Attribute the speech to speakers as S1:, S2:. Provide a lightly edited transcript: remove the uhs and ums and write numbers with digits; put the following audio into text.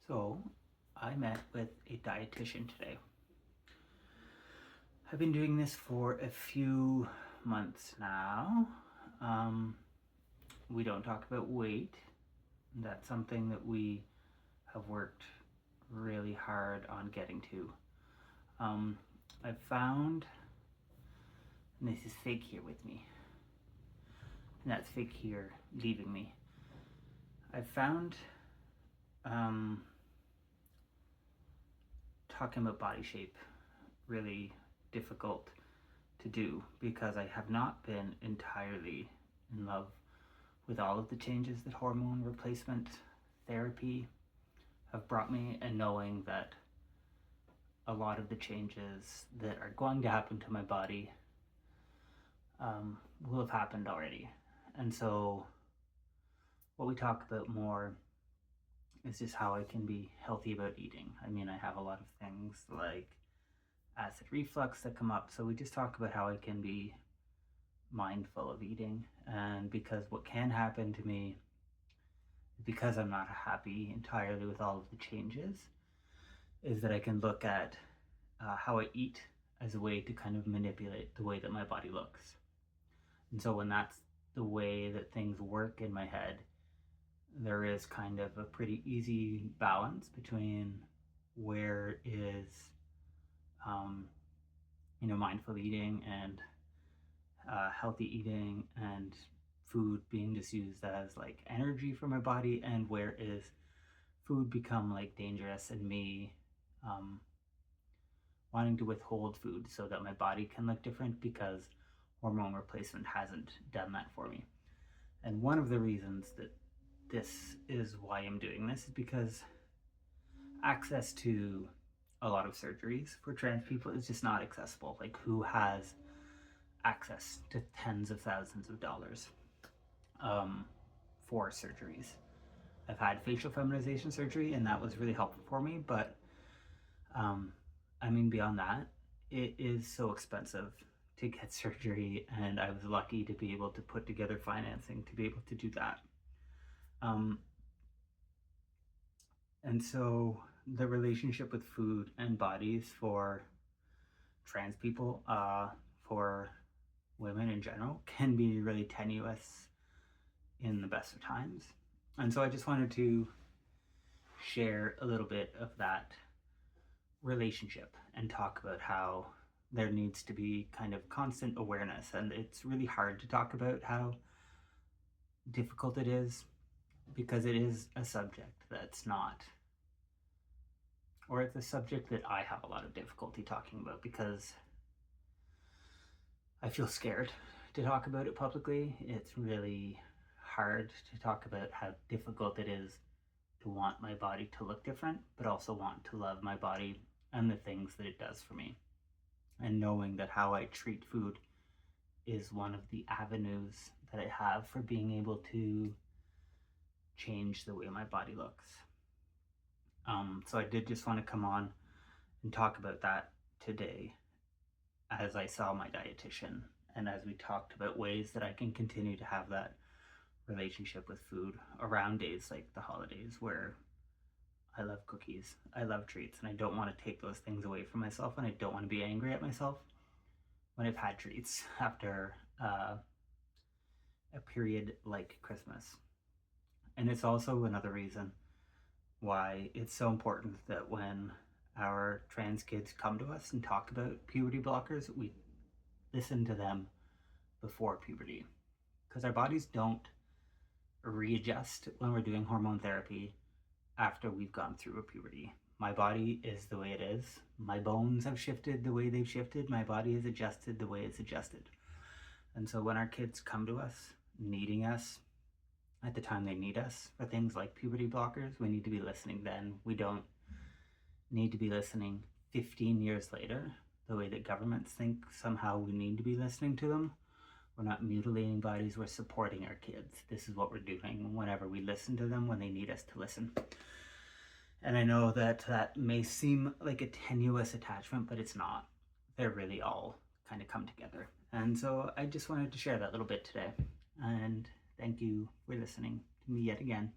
S1: So, I met with a dietitian today. I've been doing this for a few months now. Um, we don't talk about weight. That's something that we have worked really hard on getting to. I've found, and this is fake here with me, and that's fake here leaving me. I've found talking about body shape really difficult to do because I have not been entirely in love with all of the changes that hormone replacement therapy have brought me, and knowing that a lot of the changes that are going to happen to my body will have happened already. And so what we talk about more is just how I can be healthy about eating. I mean, I have a lot of things like acid reflux that come up, so we just talk about how I can be mindful of eating. And because what can happen to me, because I'm not happy entirely with all of the changes, is that I can look at how I eat as a way to kind of manipulate the way that my body looks. And so when that's the way that things work in my head, there is kind of a pretty easy balance between where is mindful eating and healthy eating and food being just used as like energy for my body, and where is food become like dangerous and me wanting to withhold food so that my body can look different because hormone replacement hasn't done that for me. And one of the reasons that this is why I'm doing this is because access to a lot of surgeries for trans people is just not accessible. Like, who has access to tens of thousands of dollars for surgeries? I've had facial feminization surgery, and that was really helpful for me, but beyond that, it is so expensive to get surgery, and I was lucky to be able to put together financing to be able to do that. And so the relationship with food and bodies for trans people, for women in general, can be really tenuous in the best of times. And so I just wanted to share a little bit of that relationship and talk about how there needs to be kind of constant awareness. And it's really hard to talk about how difficult it is because it is a subject that's not, or it's a subject that I have a lot of difficulty talking about because I feel scared to talk about it publicly. It's really hard to talk about how difficult it is to want my body to look different, but also want to love my body and the things that it does for me. And knowing that how I treat food is one of the avenues that I have for being able to change the way my body looks. So I did just want to come on and talk about that today as I saw my dietitian, and as we talked about ways that I can continue to have that relationship with food around days like the holidays, where I love cookies, I love treats, and I don't want to take those things away from myself, and I don't want to be angry at myself when I've had treats after a period like Christmas. And it's also another reason why it's so important that when our trans kids come to us and talk about puberty blockers, we listen to them before puberty, because our bodies don't readjust when we're doing hormone therapy after we've gone through a puberty. My body is the way it is. My bones have shifted the way they've shifted. My body is adjusted the way it's adjusted. And so when our kids come to us, needing us at the time they need us for things like puberty blockers, we need to be listening then. We don't need to be listening 15 years later, the way that governments think somehow we need to be listening to them. We're not mutilating bodies, we're supporting our kids. This is what we're doing whenever we listen to them when they need us to listen. And I know that that may seem like a tenuous attachment, but it's not. They're really all kind of come together. And so I just wanted to share that little bit today. And thank you for listening to me yet again.